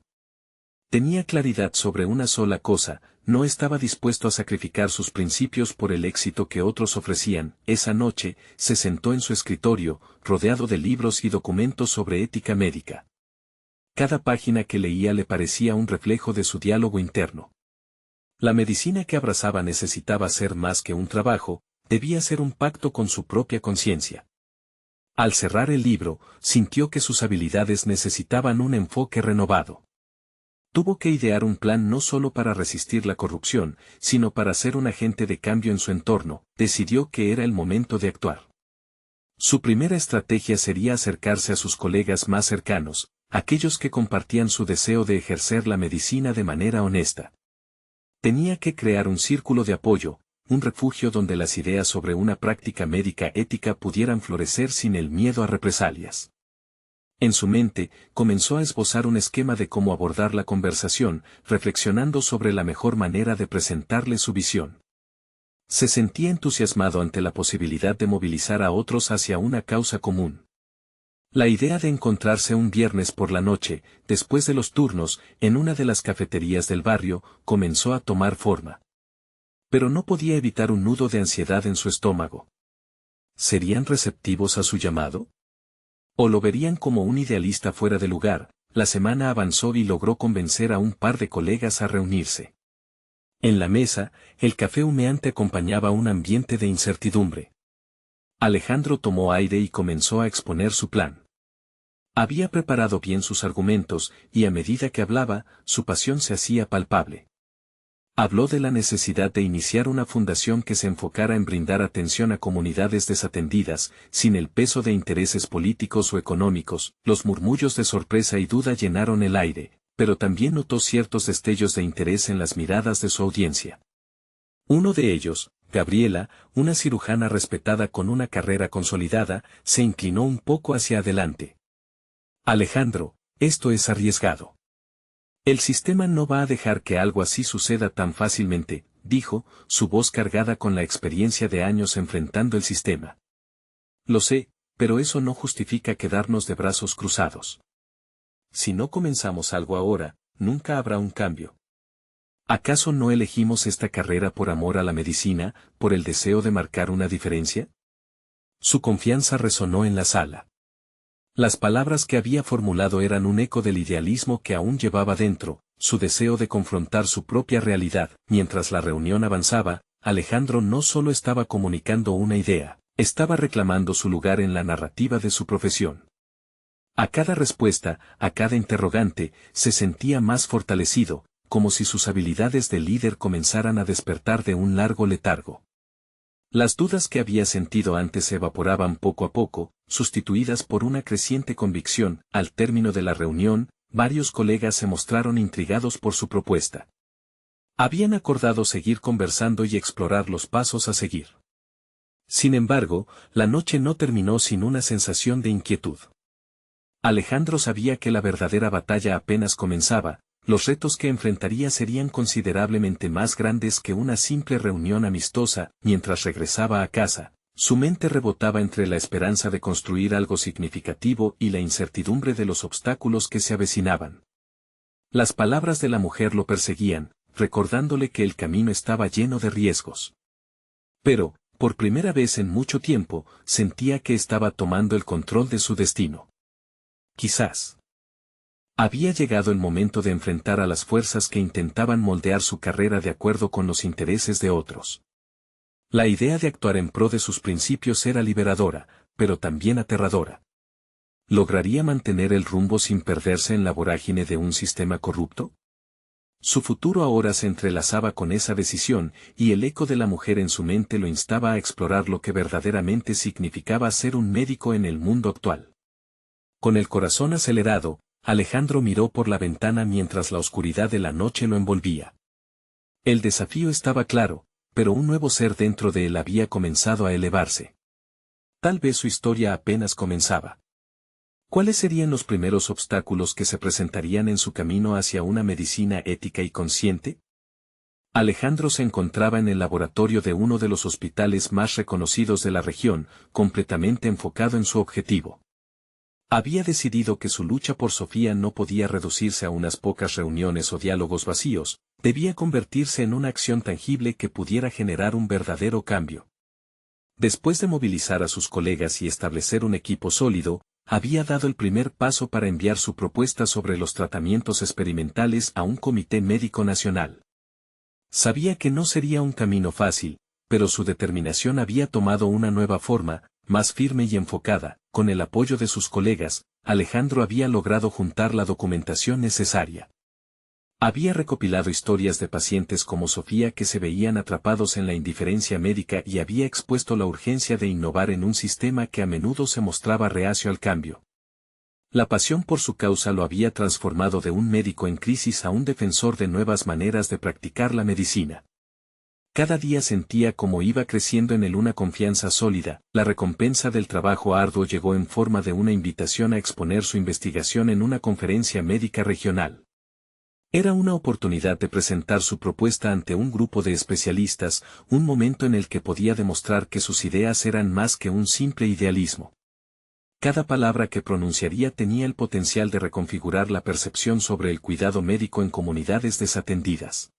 Tenía claridad sobre una sola cosa: no estaba dispuesto a sacrificar sus principios por el éxito que otros ofrecían. Esa noche, se sentó en su escritorio, rodeado de libros y documentos sobre ética médica. Cada página que leía le parecía un reflejo de su diálogo interno. La medicina que abrazaba necesitaba ser más que un trabajo, debía ser un pacto con su propia conciencia. Al cerrar el libro, sintió que sus habilidades necesitaban un enfoque renovado. Tuvo que idear un plan no solo para resistir la corrupción, sino para ser un agente de cambio en su entorno. Decidió que era el momento de actuar. Su primera estrategia sería acercarse a sus colegas más cercanos, aquellos que compartían su deseo de ejercer la medicina de manera honesta. Tenía que crear un círculo de apoyo, un refugio donde las ideas sobre una práctica médica ética pudieran florecer sin el miedo a represalias. En su mente, comenzó a esbozar un esquema de cómo abordar la conversación, reflexionando sobre la mejor manera de presentarle su visión. Se sentía entusiasmado ante la posibilidad de movilizar a otros hacia una causa común. La idea de encontrarse un viernes por la noche, después de los turnos, en una de las cafeterías del barrio, comenzó a tomar forma. Pero no podía evitar un nudo de ansiedad en su estómago. ¿Serían receptivos a su llamado? ¿O lo verían como un idealista fuera de lugar? La semana avanzó y logró convencer a un par de colegas a reunirse. En la mesa, el café humeante acompañaba un ambiente de incertidumbre. Alejandro tomó aire y comenzó a exponer su plan. Había preparado bien sus argumentos, y a medida que hablaba, su pasión se hacía palpable. Habló de la necesidad de iniciar una fundación que se enfocara en brindar atención a comunidades desatendidas, sin el peso de intereses políticos o económicos. Los murmullos de sorpresa y duda llenaron el aire, pero también notó ciertos destellos de interés en las miradas de su audiencia. Uno de ellos, Gabriela, una cirujana respetada con una carrera consolidada, se inclinó un poco hacia adelante. Alejandro, esto es arriesgado. El sistema no va a dejar que algo así suceda tan fácilmente, dijo, su voz cargada con la experiencia de años enfrentando el sistema. Lo sé, pero eso no justifica quedarnos de brazos cruzados. Si no comenzamos algo ahora, nunca habrá un cambio. ¿Acaso no elegimos esta carrera por amor a la medicina, por el deseo de marcar una diferencia? Su confianza resonó en la sala. Las palabras que había formulado eran un eco del idealismo que aún llevaba dentro, su deseo de confrontar su propia realidad. Mientras la reunión avanzaba, Alejandro no solo estaba comunicando una idea, estaba reclamando su lugar en la narrativa de su profesión. A cada respuesta, a cada interrogante, se sentía más fortalecido, como si sus habilidades de líder comenzaran a despertar de un largo letargo. Las dudas que había sentido antes se evaporaban poco a poco, sustituidas por una creciente convicción. Al término de la reunión, varios colegas se mostraron intrigados por su propuesta. Habían acordado seguir conversando y explorar los pasos a seguir. Sin embargo, la noche no terminó sin una sensación de inquietud. Alejandro sabía que la verdadera batalla apenas comenzaba. Los retos que enfrentaría serían considerablemente más grandes que una simple reunión amistosa. Mientras regresaba a casa, su mente rebotaba entre la esperanza de construir algo significativo y la incertidumbre de los obstáculos que se avecinaban. Las palabras de la mujer lo perseguían, recordándole que el camino estaba lleno de riesgos. Pero, por primera vez en mucho tiempo, sentía que estaba tomando el control de su destino. Quizás había llegado el momento de enfrentar a las fuerzas que intentaban moldear su carrera de acuerdo con los intereses de otros. La idea de actuar en pro de sus principios era liberadora, pero también aterradora. ¿Lograría mantener el rumbo sin perderse en la vorágine de un sistema corrupto? Su futuro ahora se entrelazaba con esa decisión, y el eco de la mujer en su mente lo instaba a explorar lo que verdaderamente significaba ser un médico en el mundo actual. Con el corazón acelerado, Alejandro miró por la ventana mientras la oscuridad de la noche lo envolvía. El desafío estaba claro, pero un nuevo ser dentro de él había comenzado a elevarse. Tal vez su historia apenas comenzaba. ¿Cuáles serían los primeros obstáculos que se presentarían en su camino hacia una medicina ética y consciente? Alejandro se encontraba en el laboratorio de uno de los hospitales más reconocidos de la región, completamente enfocado en su objetivo. Había decidido que su lucha por Sofía no podía reducirse a unas pocas reuniones o diálogos vacíos, debía convertirse en una acción tangible que pudiera generar un verdadero cambio. Después de movilizar a sus colegas y establecer un equipo sólido, había dado el primer paso para enviar su propuesta sobre los tratamientos experimentales a un comité médico nacional. Sabía que no sería un camino fácil, pero su determinación había tomado una nueva forma, más firme y enfocada. Con el apoyo de sus colegas, Alejandro había logrado juntar la documentación necesaria. Había recopilado historias de pacientes como Sofía que se veían atrapados en la indiferencia médica y había expuesto la urgencia de innovar en un sistema que a menudo se mostraba reacio al cambio. La pasión por su causa lo había transformado de un médico en crisis a un defensor de nuevas maneras de practicar la medicina. Cada día sentía como iba creciendo en él una confianza sólida. La recompensa del trabajo arduo llegó en forma de una invitación a exponer su investigación en una conferencia médica regional. Era una oportunidad de presentar su propuesta ante un grupo de especialistas, un momento en el que podía demostrar que sus ideas eran más que un simple idealismo. Cada palabra que pronunciaría tenía el potencial de reconfigurar la percepción sobre el cuidado médico en comunidades desatendidas.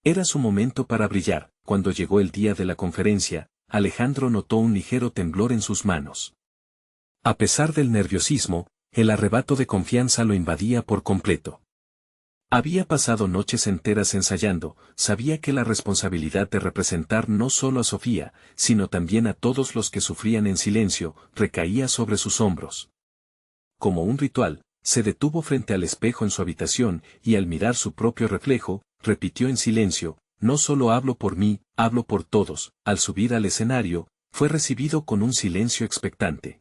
Era su momento para brillar. Cuando llegó el día de la conferencia, Alejandro notó un ligero temblor en sus manos. A pesar del nerviosismo, el arrebato de confianza lo invadía por completo. Había pasado noches enteras ensayando, sabía que la responsabilidad de representar no solo a Sofía, sino también a todos los que sufrían en silencio, recaía sobre sus hombros. Como un ritual, se detuvo frente al espejo en su habitación y al mirar su propio reflejo, repitió en silencio, no solo hablo por mí, hablo por todos. Al subir al escenario, fue recibido con un silencio expectante.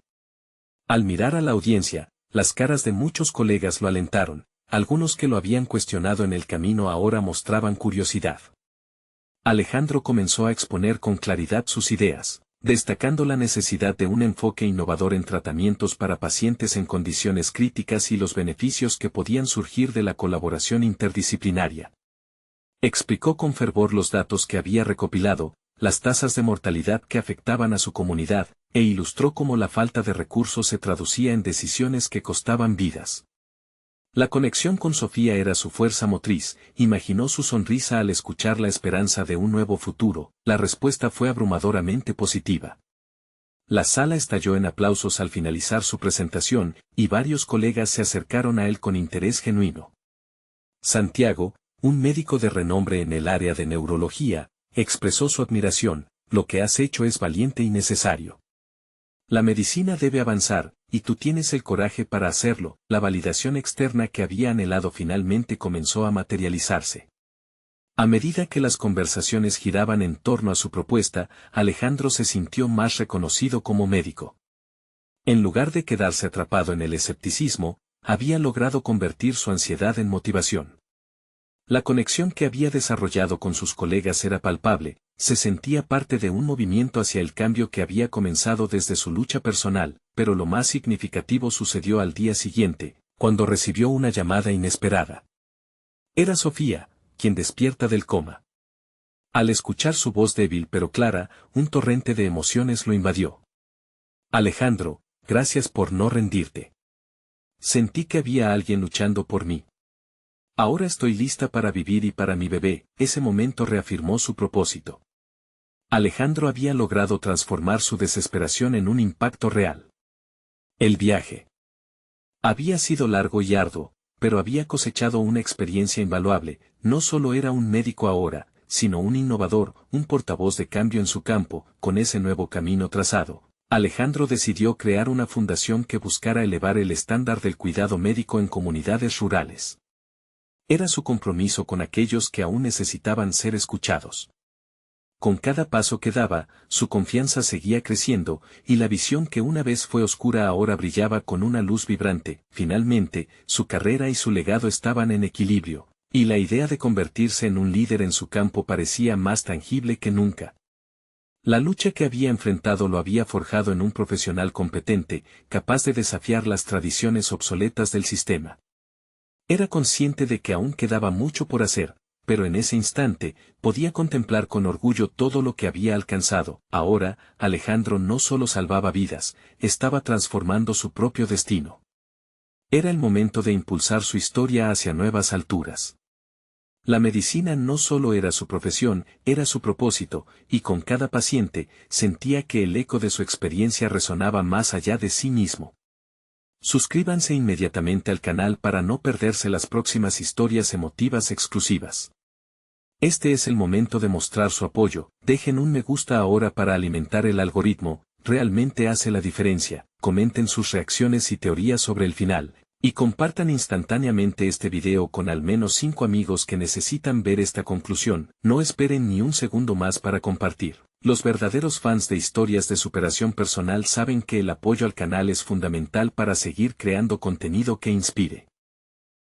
Al mirar a la audiencia, las caras de muchos colegas lo alentaron. Algunos que lo habían cuestionado en el camino ahora mostraban curiosidad. Alejandro comenzó a exponer con claridad sus ideas, destacando la necesidad de un enfoque innovador en tratamientos para pacientes en condiciones críticas y los beneficios que podían surgir de la colaboración interdisciplinaria. Explicó con fervor los datos que había recopilado, las tasas de mortalidad que afectaban a su comunidad, e ilustró cómo la falta de recursos se traducía en decisiones que costaban vidas. La conexión con Sofía era su fuerza motriz, imaginó su sonrisa al escuchar la esperanza de un nuevo futuro, la respuesta fue abrumadoramente positiva. La sala estalló en aplausos al finalizar su presentación, y varios colegas se acercaron a él con interés genuino. Santiago, un médico de renombre en el área de neurología, expresó su admiración, lo que has hecho es valiente y necesario. La medicina debe avanzar, y tú tienes el coraje para hacerlo. La validación externa que había anhelado finalmente comenzó a materializarse. A medida que las conversaciones giraban en torno a su propuesta, Alejandro se sintió más reconocido como médico. En lugar de quedarse atrapado en el escepticismo, había logrado convertir su ansiedad en motivación. La conexión que había desarrollado con sus colegas era palpable, se sentía parte de un movimiento hacia el cambio que había comenzado desde su lucha personal, pero lo más significativo sucedió al día siguiente, cuando recibió una llamada inesperada. Era Sofía, quien despierta del coma. Al escuchar su voz débil pero clara, un torrente de emociones lo invadió. Alejandro, gracias por no rendirte. Sentí que había alguien luchando por mí. Ahora estoy lista para vivir y para mi bebé. Ese momento reafirmó su propósito. Alejandro había logrado transformar su desesperación en un impacto real. El viaje había sido largo y arduo, pero había cosechado una experiencia invaluable. No solo era un médico ahora, sino un innovador, un portavoz de cambio en su campo. Con ese nuevo camino trazado, Alejandro decidió crear una fundación que buscara elevar el estándar del cuidado médico en comunidades rurales. Era su compromiso con aquellos que aún necesitaban ser escuchados. Con cada paso que daba, su confianza seguía creciendo, y la visión que una vez fue oscura ahora brillaba con una luz vibrante. Finalmente, su carrera y su legado estaban en equilibrio, y la idea de convertirse en un líder en su campo parecía más tangible que nunca. La lucha que había enfrentado lo había forjado en un profesional competente, capaz de desafiar las tradiciones obsoletas del sistema. Era consciente de que aún quedaba mucho por hacer, pero en ese instante, podía contemplar con orgullo todo lo que había alcanzado. Ahora, Alejandro no solo salvaba vidas, estaba transformando su propio destino. Era el momento de impulsar su historia hacia nuevas alturas. La medicina no solo era su profesión, era su propósito, y con cada paciente, sentía que el eco de su experiencia resonaba más allá de sí mismo. Suscríbanse inmediatamente al canal para no perderse las próximas historias emotivas exclusivas. Este es el momento de mostrar su apoyo. Dejen un me gusta ahora para alimentar el algoritmo, realmente hace la diferencia. Comenten sus reacciones y teorías sobre el final, y compartan instantáneamente este video con al menos 5 amigos que necesitan ver esta conclusión. No esperen ni un segundo más para compartir. Los verdaderos fans de historias de superación personal saben que el apoyo al canal es fundamental para seguir creando contenido que inspire.